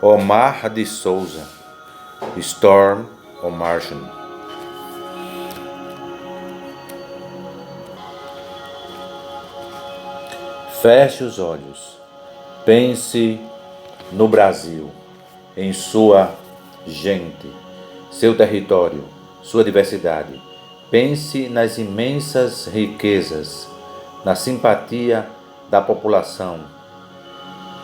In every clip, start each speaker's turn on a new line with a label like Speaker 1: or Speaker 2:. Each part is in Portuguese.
Speaker 1: Omar de Souza, Storm o Martian. Feche os olhos, pense no Brasil, em sua gente, seu território, sua diversidade. Pense nas imensas riquezas, na simpatia da população,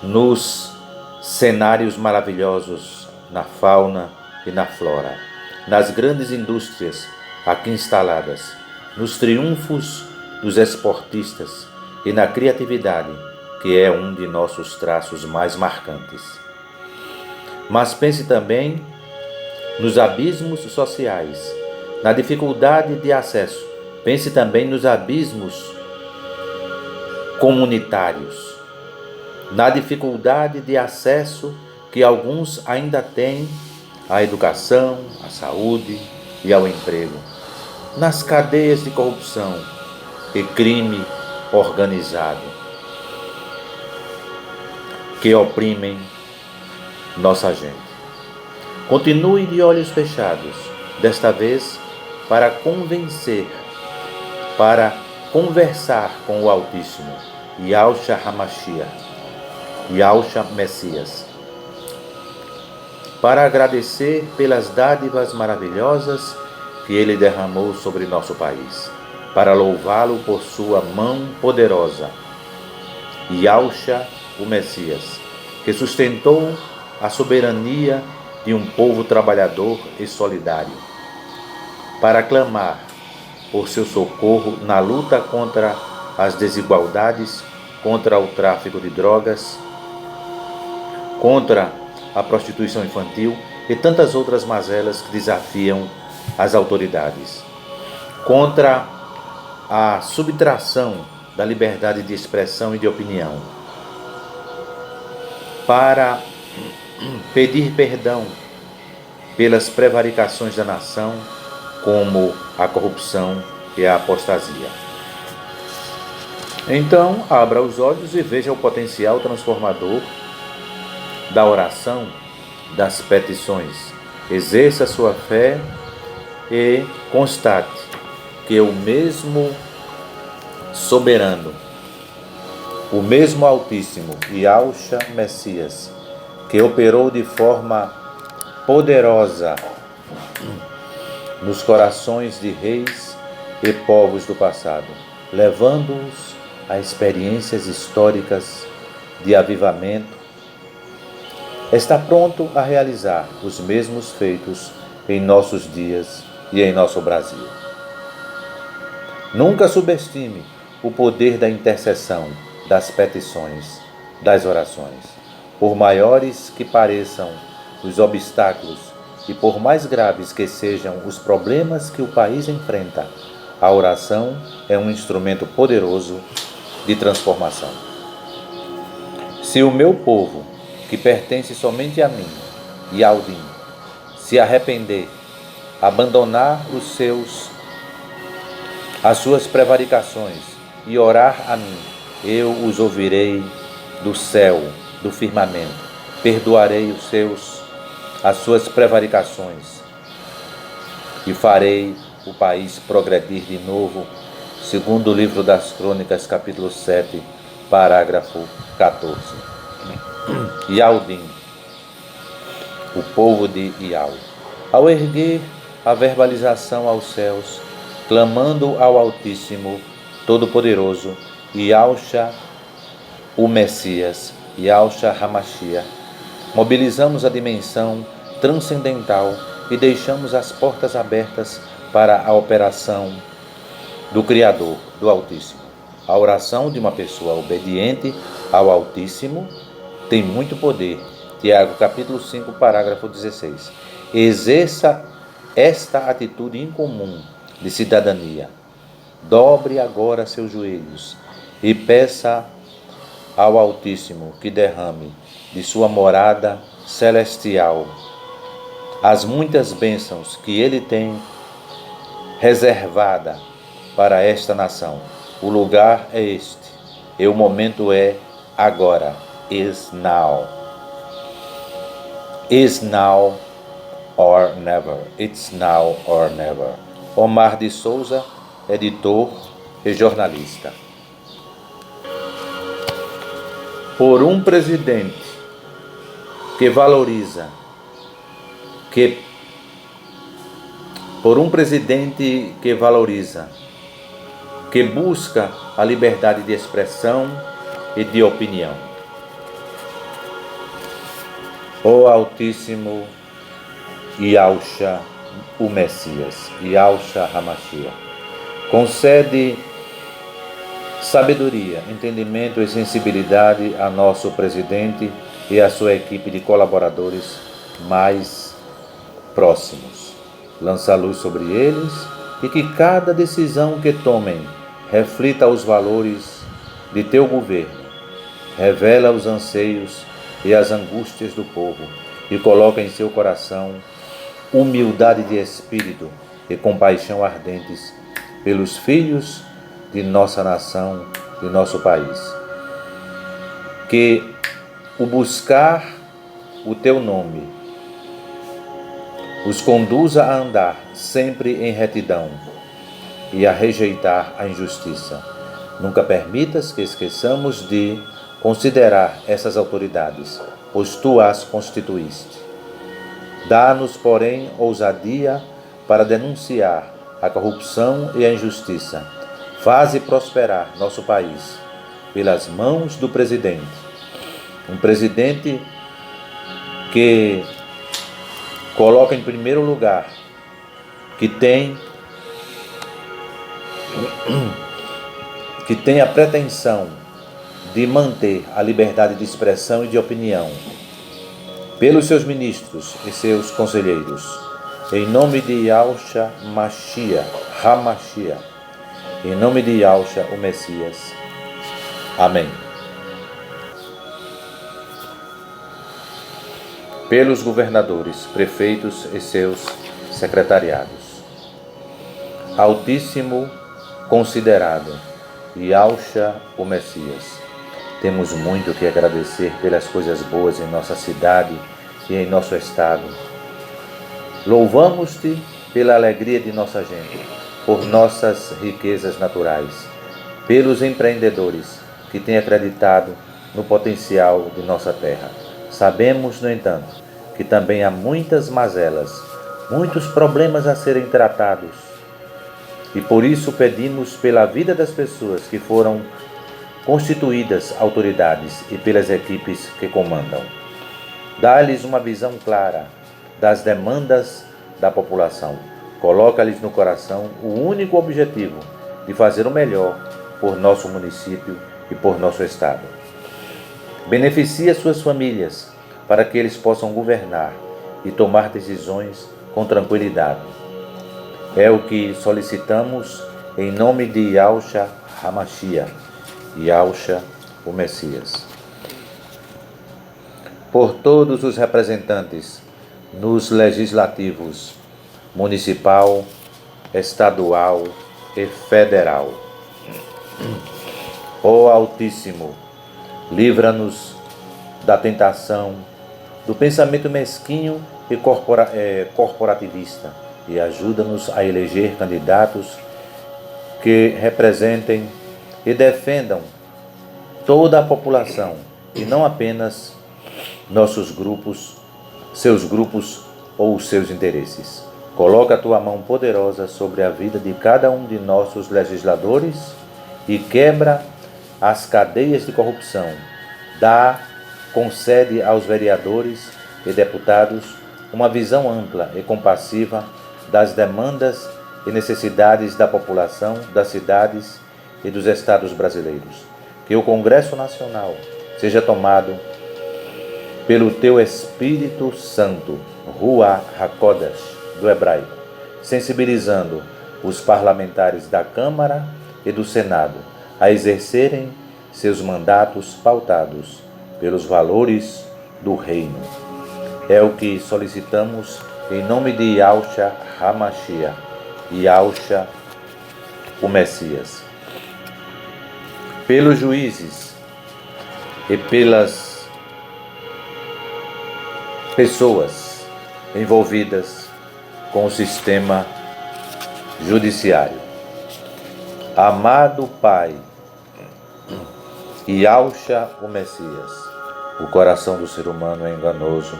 Speaker 1: nos cenários maravilhosos, na fauna e na flora, nas grandes indústrias aqui instaladas, nos triunfos dos esportistas e na criatividade, que é um de nossos traços mais marcantes. Mas pense também nos abismos sociais, na dificuldade de acesso. Pense também nos abismos comunitários, na dificuldade de acesso que alguns ainda têm à educação, à saúde e ao emprego, nas cadeias de corrupção e crime organizado que oprimem nossa gente. Continue de olhos fechados, desta vez para conversar com o Altíssimo, Yahushua Hamashiach, Yahushua Messias, para agradecer pelas dádivas maravilhosas que Ele derramou sobre nosso país, para louvá-lo por sua mão poderosa, Yahushua, o Messias, que sustentou a soberania de um povo trabalhador e solidário, para clamar por seu socorro na luta contra as desigualdades, contra o tráfico de drogas, contra a prostituição infantil e tantas outras mazelas que desafiam as autoridades, contra a subtração da liberdade de expressão e de opinião, para pedir perdão pelas prevaricações da nação, como a corrupção e a apostasia. Então, abra os olhos e veja o potencial transformador da oração, das petições. Exerça sua fé e constate que o mesmo soberano, o mesmo Altíssimo, Yahushua Messias, que operou de forma poderosa nos corações de reis e povos do passado, levando-os a experiências históricas de avivamento, está pronto a realizar os mesmos feitos em nossos dias e em nosso Brasil. Nunca subestime o poder da intercessão, das petições, das orações. Por maiores que pareçam os obstáculos e por mais graves que sejam os problemas que o país enfrenta, a oração é um instrumento poderoso de transformação. Se o meu povo, que pertence somente a mim e ao Din, se arrepender, abandonar as suas prevaricações e orar a mim, eu os ouvirei do céu, do firmamento, perdoarei as suas prevaricações e farei o país progredir de novo, segundo o livro das Crônicas, capítulo 7, parágrafo 14. Yaudim, o povo de Iau, ao erguer a verbalização aos céus, clamando ao Altíssimo, Todo-Poderoso, Yahushua, o Messias, Yahushua Hamashiach, mobilizamos a dimensão transcendental e deixamos as portas abertas para a operação do Criador, do Altíssimo. A oração de uma pessoa obediente ao Altíssimo tem muito poder. Tiago, capítulo 5, parágrafo 16. Exerça esta atitude incomum de cidadania. Dobre agora seus joelhos e peça ao Altíssimo que derrame de sua morada celestial as muitas bênçãos que Ele tem reservada para esta nação. O lugar é este, e o momento é agora, is now. Is now or never. It's now or never. Omar de Souza, editor e jornalista. Por um presidente que valoriza, que busca a liberdade de expressão e de opinião. O Altíssimo Yahushua, o Messias, Yahushua HaMashiach, concede sabedoria, entendimento e sensibilidade a nosso presidente e a sua equipe de colaboradores mais próximos. Lança luz sobre eles e que cada decisão que tomem reflita os valores de teu governo, revela os anseios e as angústias do povo e coloca em seu coração humildade de espírito e compaixão ardentes pelos filhos de nossa nação, de nosso país. Que o buscar o teu nome os conduza a andar sempre em retidão e a rejeitar a injustiça. Nunca permitas que esqueçamos de considerar essas autoridades, pois tu as constituíste. Dá-nos, porém, ousadia para denunciar a corrupção e a injustiça. Faze prosperar nosso país pelas mãos do presidente. Um presidente que coloca em primeiro lugar, que tem a pretensão de manter a liberdade de expressão e de opinião pelos seus ministros e seus conselheiros. Em nome de Yahushua HaMashiach, em nome de Yahushua, o Messias. Amém. Pelos governadores, prefeitos e seus secretariados. Altíssimo considerado, Yahushua, o Messias. Temos muito que agradecer pelas coisas boas em nossa cidade e em nosso estado. Louvamos-te pela alegria de nossa gente, por nossas riquezas naturais, pelos empreendedores que têm acreditado no potencial de nossa terra. Sabemos, no entanto, que também há muitas mazelas, muitos problemas a serem tratados. E por isso pedimos pela vida das pessoas que foram constituídas autoridades e pelas equipes que comandam. Dá-lhes uma visão clara das demandas da população. Coloca-lhes no coração o único objetivo de fazer o melhor por nosso município e por nosso estado. Beneficia suas famílias para que eles possam governar e tomar decisões com tranquilidade. É o que solicitamos em nome de Yahushua HaMashiach, Yahushua, o Messias. Por todos os representantes nos legislativos municipal, estadual e federal. Ó Altíssimo, livra-nos da tentação, do pensamento mesquinho e corporativista e ajuda-nos a eleger candidatos que representem e defendam toda a população e não apenas nossos grupos, seus grupos ou os seus interesses. Coloca a tua mão poderosa sobre a vida de cada um de nossos legisladores e quebra as cadeias de corrupção. Concede aos vereadores e deputados uma visão ampla e compassiva das demandas e necessidades da população, das cidades e dos estados brasileiros. Que o Congresso Nacional seja tomado pelo teu Espírito Santo, Ruach HaKodesh, do hebraico, sensibilizando os parlamentares da Câmara e do Senado a exercerem seus mandatos pautados pelos valores do reino. É o que solicitamos em nome de Yahushua HaMashiach, Yahushua, o Messias. Pelos juízes e pessoas envolvidas com o sistema judiciário. Amado Pai, Yahshua o Messias, o coração do ser humano é enganoso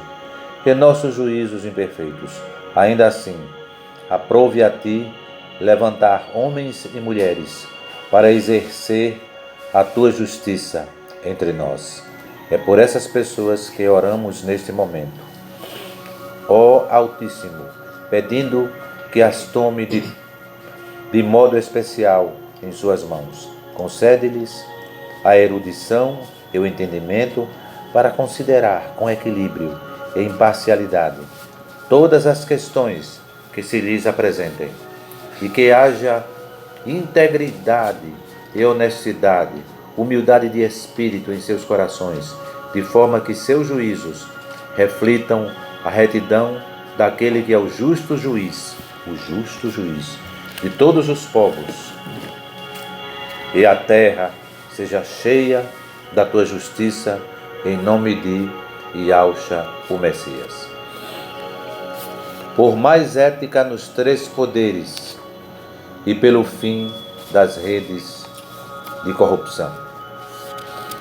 Speaker 1: e nossos juízos imperfeitos. Ainda assim, aprove a Ti levantar homens e mulheres para exercer a Tua justiça entre nós. É por essas pessoas que oramos neste momento. Ó Altíssimo, pedindo que as tome de modo especial em suas mãos. Concede-lhes a erudição e o entendimento para considerar com equilíbrio e imparcialidade todas as questões que se lhes apresentem, e que haja integridade e honestidade, humildade de espírito em seus corações, de forma que seus juízos reflitam a retidão daquele que é o justo juiz de todos os povos, e a terra seja cheia da tua justiça, em nome de Yahshua o Messias. Por mais ética nos três poderes e pelo fim das redes de corrupção.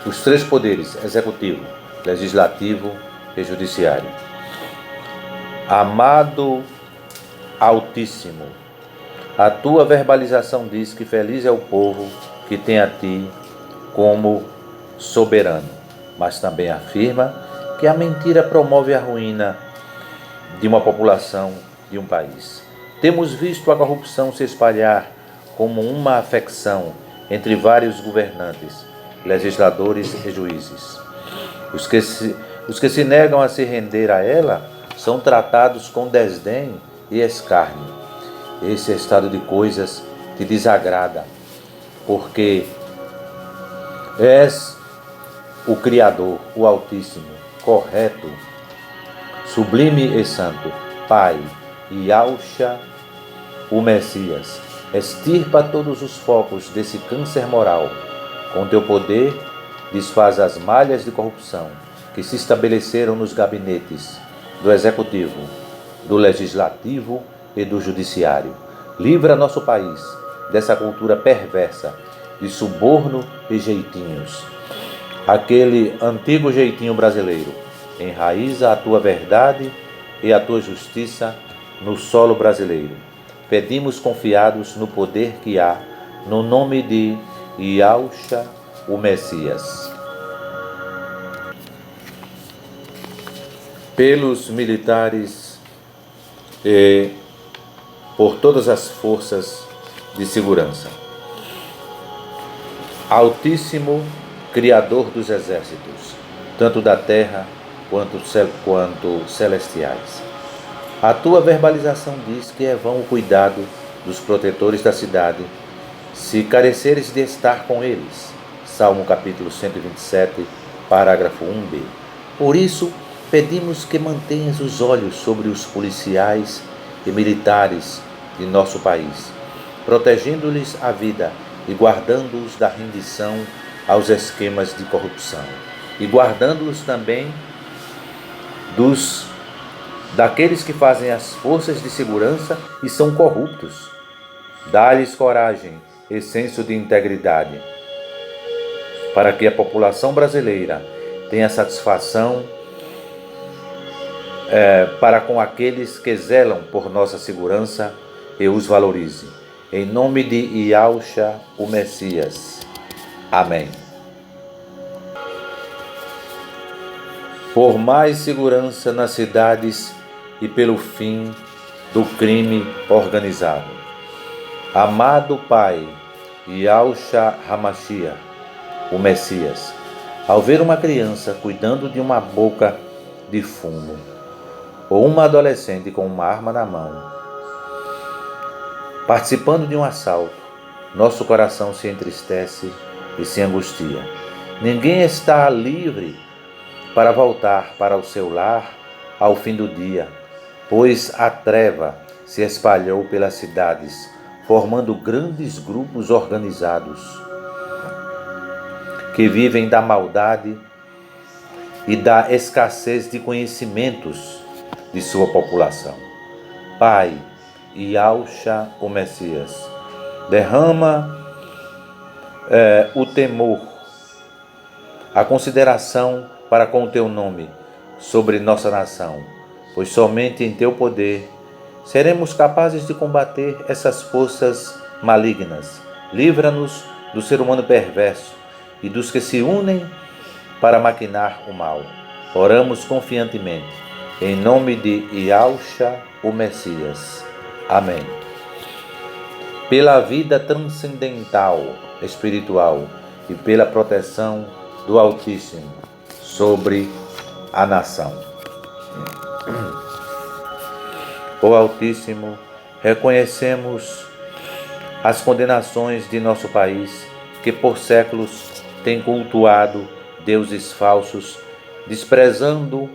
Speaker 1: Os três poderes, executivo, legislativo e judiciário. Amado Altíssimo, a tua verbalização diz que feliz é o povo que tem a ti como soberano, mas também afirma que a mentira promove a ruína de uma população, de um país. Temos visto a corrupção se espalhar como uma afecção entre vários governantes, legisladores e juízes. Os que se negam a se render a ela são tratados com desdém e escárnio. Esse estado de coisas te desagrada, porque és o Criador, o Altíssimo, correto, sublime e santo, Pai, Yahshua o Messias. Extirpa todos os focos desse câncer moral. Com teu poder, desfaz as malhas de corrupção que se estabeleceram nos gabinetes do Executivo, do Legislativo e do Judiciário. Livra nosso país dessa cultura perversa de suborno e jeitinhos. Aquele antigo jeitinho brasileiro. Enraiza a tua verdade e a tua justiça no solo brasileiro. Pedimos confiados no poder que há, no nome de Yahshua o Messias. Pelos militares e por todas as forças de segurança. Altíssimo Criador dos exércitos, tanto da terra quanto celestiais. A tua verbalização diz que é vão o cuidado dos protetores da cidade, se careceres de estar com eles. Salmo capítulo 127, parágrafo 1b. Por isso, pedimos que mantenhas os olhos sobre os policiais e militares de nosso país, protegendo-lhes a vida e guardando-os da rendição aos esquemas de corrupção, e guardando-os também daqueles que fazem as forças de segurança e são corruptos. Dá-lhes coragem e senso de integridade, para que a população brasileira tenha satisfação para com aqueles que zelam por nossa segurança e os valorize. Em nome de Yahshua o Messias. Amém. Por mais segurança nas cidades e pelo fim do crime organizado. Amado Pai, Yahshua HaMashiach, o Messias, ao ver uma criança cuidando de uma boca de fumo, ou uma adolescente com uma arma na mão, participando de um assalto, nosso coração se entristece e se angustia. Ninguém está livre para voltar para o seu lar ao fim do dia, pois a treva se espalhou pelas cidades, formando grandes grupos organizados que vivem da maldade e da escassez de conhecimentos de sua população. Pai, Yahshua o Messias, derrama o temor, a consideração para com o teu nome sobre nossa nação, pois somente em teu poder seremos capazes de combater essas forças malignas. Livra-nos do ser humano perverso e dos que se unem para maquinar o mal. Oramos confiantemente, em nome de Yahshua o Messias. Amém. Pela vida transcendental, espiritual e pela proteção do Altíssimo sobre a nação. Ó Altíssimo, reconhecemos as condenações de nosso país, que por séculos tem cultuado deuses falsos, desprezando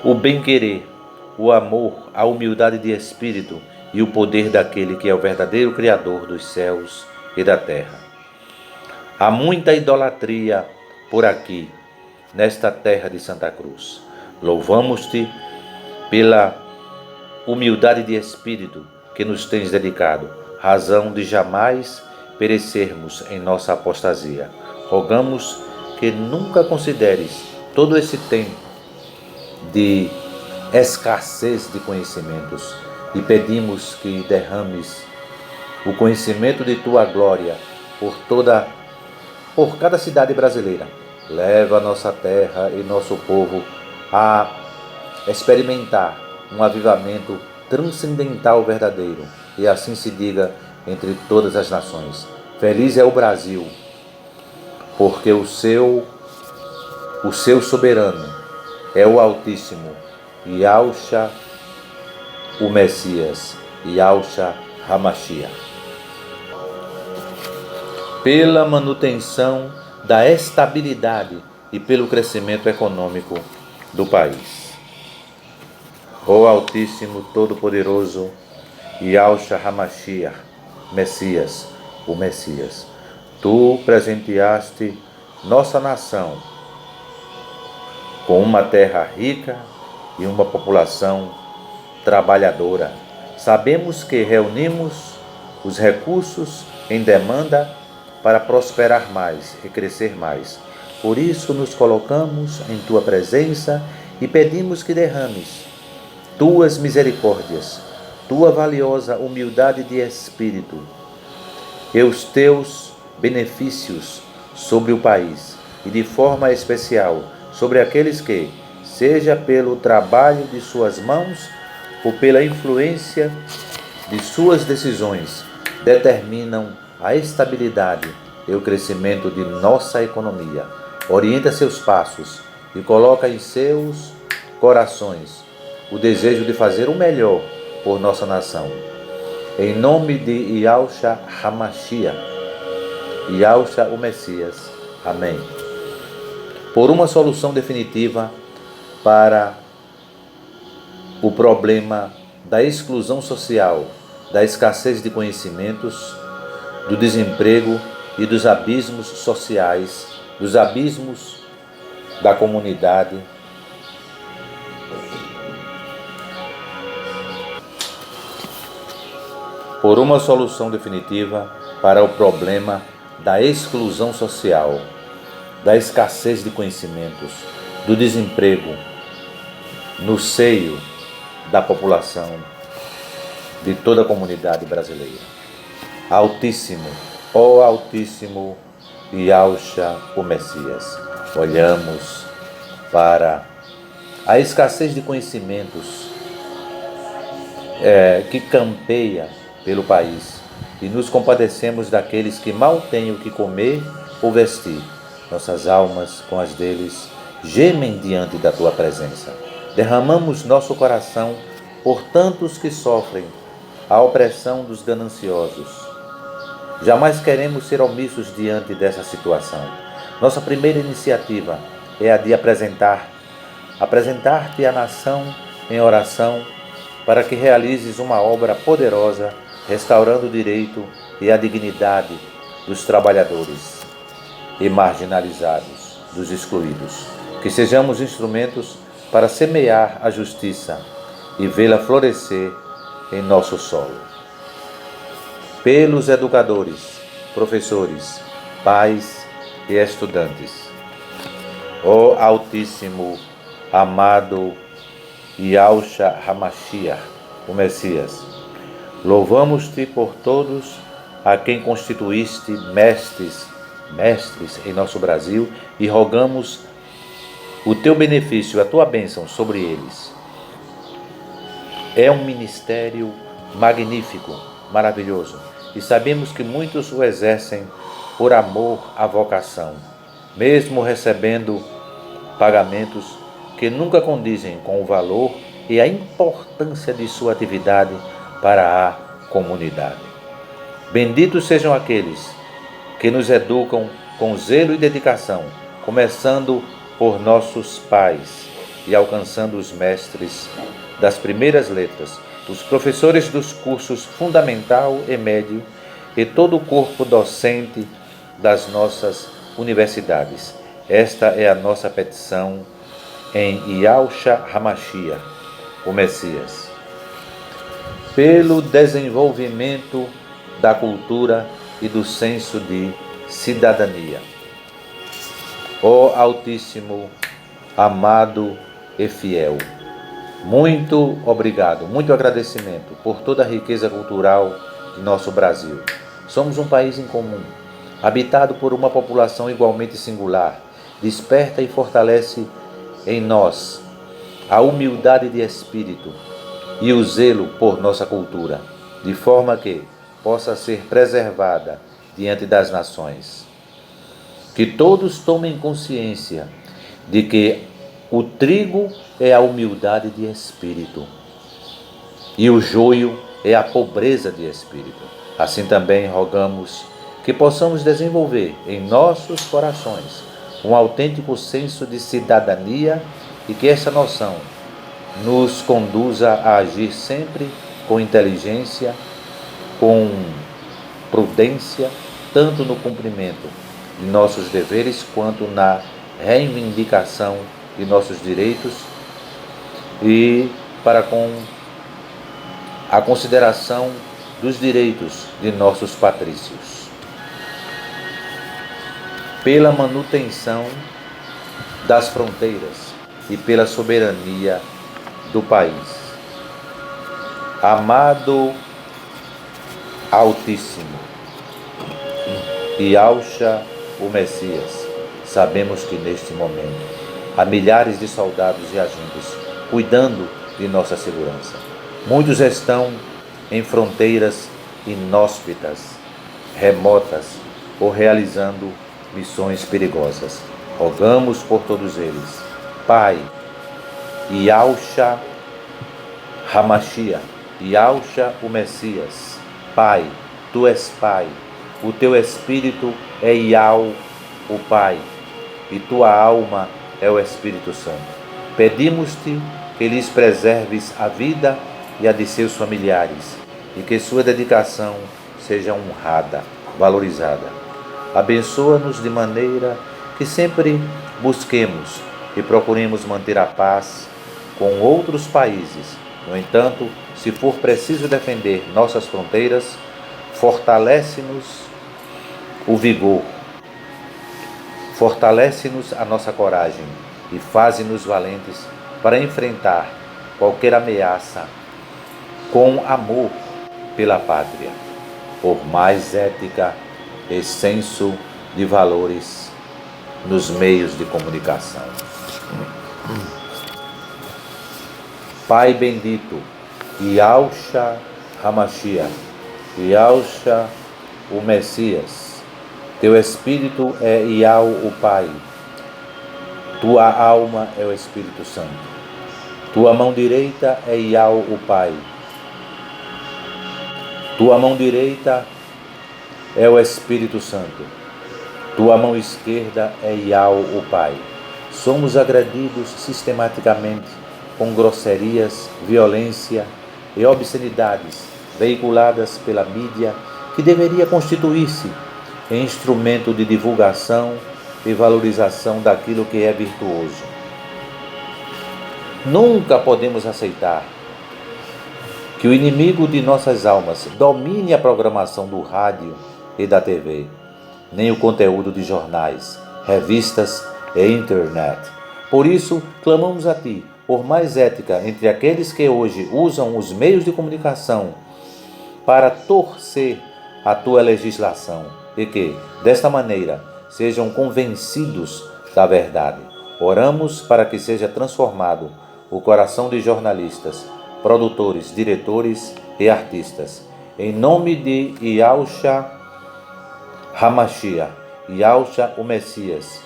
Speaker 1: o bem-querer, o amor, a humildade de espírito e o poder daquele que é o verdadeiro Criador dos céus e da terra. Há muita idolatria por aqui, nesta terra de Santa Cruz. Louvamos-te pela humildade de espírito que nos tens dedicado, razão de jamais perecermos em nossa apostasia. Rogamos que nunca consideres todo esse tempo de escassez de conhecimentos e pedimos que derrames o conhecimento de tua glória por cada cidade brasileira. Leva a nossa terra e nosso povo a experimentar um avivamento transcendental verdadeiro, e assim se diga entre todas as nações. Feliz é o Brasil, porque o seu soberano é o Altíssimo, Yahshua o Messias, Yahshua HaMashiach. Pela manutenção da estabilidade e pelo crescimento econômico do país. Ó Altíssimo Todo-Poderoso, Yahshua HaMashiach, Messias, o Messias, tu presenteaste nossa nação com uma terra rica e uma população trabalhadora. Sabemos que reunimos os recursos em demanda para prosperar mais e crescer mais. Por isso nos colocamos em tua presença e pedimos que derrames tuas misericórdias, tua valiosa humildade de espírito e os teus benefícios sobre o país, e de forma especial sobre aqueles que, seja pelo trabalho de suas mãos ou pela influência de suas decisões, determinam a estabilidade e o crescimento de nossa economia. Orienta seus passos e coloca em seus corações o desejo de fazer o melhor por nossa nação. Em nome de Yahshua HaMashiach, Yahshua o Messias. Amém. Por uma solução definitiva para o problema da exclusão social, da escassez de conhecimentos, do desemprego e dos abismos sociais, dos abismos da comunidade, por uma solução definitiva para o problema da exclusão social, da escassez de conhecimentos, do desemprego no seio da população de toda a comunidade brasileira. Altíssimo, ó Altíssimo Yahshua o Messias, olhamos para a escassez de conhecimentos que campeia pelo país e nos compadecemos daqueles que mal têm o que comer ou vestir. Nossas almas, com as deles, gemem diante da tua presença. Derramamos nosso coração por tantos que sofrem a opressão dos gananciosos. Jamais queremos ser omissos diante dessa situação. Nossa primeira iniciativa é a de apresentar-te à nação em oração para que realizes uma obra poderosa, restaurando o direito e a dignidade dos trabalhadores e marginalizados, dos excluídos. que sejamos instrumentos para semear a justiça e vê-la florescer em nosso solo. Pelos educadores, professores, pais e estudantes, ó Altíssimo, amado Yahushua HaMashiach, o Messias, louvamos-te por todos a quem constituíste mestres em nosso Brasil e rogamos o teu benefício, a tua bênção sobre eles. É um ministério magnífico, maravilhoso, e sabemos que muitos o exercem por amor à vocação, mesmo recebendo pagamentos que nunca condizem com o valor e a importância de sua atividade para a comunidade. Benditos sejam aqueles que nos educam com zelo e dedicação, começando por nossos pais e alcançando os mestres das primeiras letras, os professores dos cursos fundamental e médio e todo o corpo docente das nossas universidades. Esta é a nossa petição em Yahushua HaMashiach, o Messias. Pelo desenvolvimento da cultura e do senso de cidadania. Ó Altíssimo, amado e fiel, muito obrigado, muito agradecimento por toda a riqueza cultural de nosso Brasil. Somos um país em comum, habitado por uma população igualmente singular, desperta e fortalece em nós a humildade de espírito e o zelo por nossa cultura, de forma que possa ser preservada diante das nações. Que todos tomem consciência de que o trigo é a humildade de espírito e o joio é a pobreza de espírito. Assim também rogamos que possamos desenvolver em nossos corações um autêntico senso de cidadania e que essa noção nos conduza a agir sempre com inteligência, com prudência, tanto no cumprimento de nossos deveres quanto na reivindicação de nossos direitos e para com a consideração dos direitos de nossos patrícios. Pela manutenção das fronteiras e pela soberania do país. Amado Altíssimo, Yahushua, o Messias, sabemos que neste momento há milhares de soldados e agentes cuidando de nossa segurança. Muitos estão em fronteiras inóspitas, remotas ou realizando missões perigosas. Rogamos por todos eles. Pai, Yahushua HaMashiach, Yahushua, o Messias. Pai, Tu és Pai. O Teu Espírito é Yahu, o Pai, e Tua alma é o Espírito Santo. Pedimos-te que lhes preserves a vida e a de seus familiares, e que sua dedicação seja honrada, valorizada. Abençoa-nos de maneira que sempre busquemos e procuremos manter a paz com outros países. No entanto, se for preciso defender nossas fronteiras, fortalece-nos o vigor, fortalece-nos a nossa coragem e faze-nos valentes para enfrentar qualquer ameaça com amor pela pátria, por mais ética e senso de valores nos meios de comunicação. Pai bendito, Yahushua HaMashiach, Yahushua, o Messias, Teu Espírito é Yahu, o Pai, Tua alma é o Espírito Santo, Tua mão direita é Yahu, o Pai, Tua mão direita é o Espírito Santo, Tua mão esquerda é Yahu, o Pai. Somos agredidos sistematicamente com grosserias, violência e obscenidades veiculadas pela mídia, que deveria constituir-se em instrumento de divulgação e valorização daquilo que é virtuoso. Nunca podemos aceitar que o inimigo de nossas almas domine a programação do rádio e da TV, nem o conteúdo de jornais, revistas e internet. Por isso, clamamos a Ti por mais ética entre aqueles que hoje usam os meios de comunicação para torcer a Tua legislação e que, desta maneira, sejam convencidos da verdade. Oramos para que seja transformado o coração de jornalistas, produtores, diretores e artistas. Em nome de Yahushua Hamashiach, Yahushua o Messias,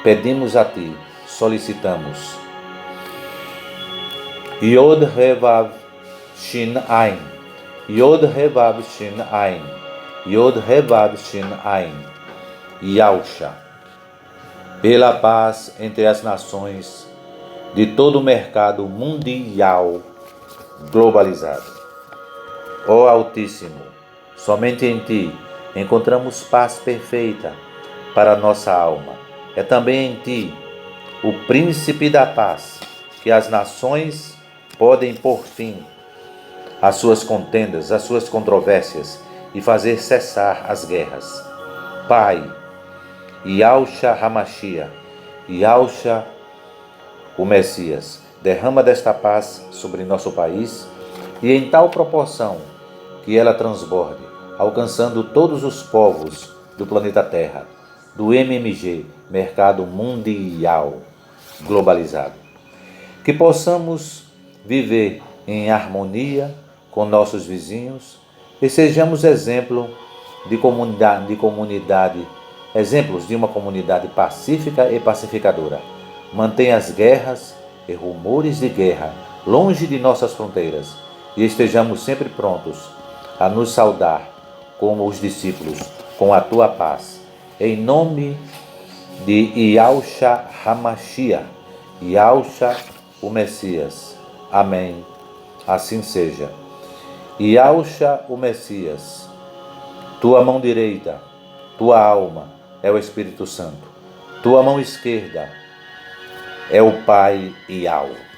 Speaker 1: pedimos a Ti, solicitamos. Yod Revav Shin Ain, Yod Revav Shin Ain, Yod Revav Shin Ain, Yahushua, pela paz entre as nações de todo o mercado mundial globalizado. Ó Altíssimo, somente em Ti encontramos paz perfeita para a nossa alma. É também em Ti, o Príncipe da Paz, que as nações podem pôr fim às suas contendas, às suas controvérsias e fazer cessar as guerras. Pai, Yahushua Hamashiach, Yahushua o Messias, derrama desta paz sobre nosso país e em tal proporção que ela transborde, alcançando todos os povos do planeta Terra, do MMG, Mercado Mundial Globalizado. Que possamos viver em harmonia com nossos vizinhos e sejamos exemplo de comunidade, exemplos de uma comunidade pacífica e pacificadora. Mantenha as guerras e rumores de guerra longe de nossas fronteiras e estejamos sempre prontos a nos saudar como os discípulos com a Tua paz. Em nome de Yahushua Hamashiach, Yahushua o Messias. Amém. Assim seja. Yahushua o Messias, Tua mão direita, Tua alma é o Espírito Santo. Tua mão esquerda é o Pai Yahweh.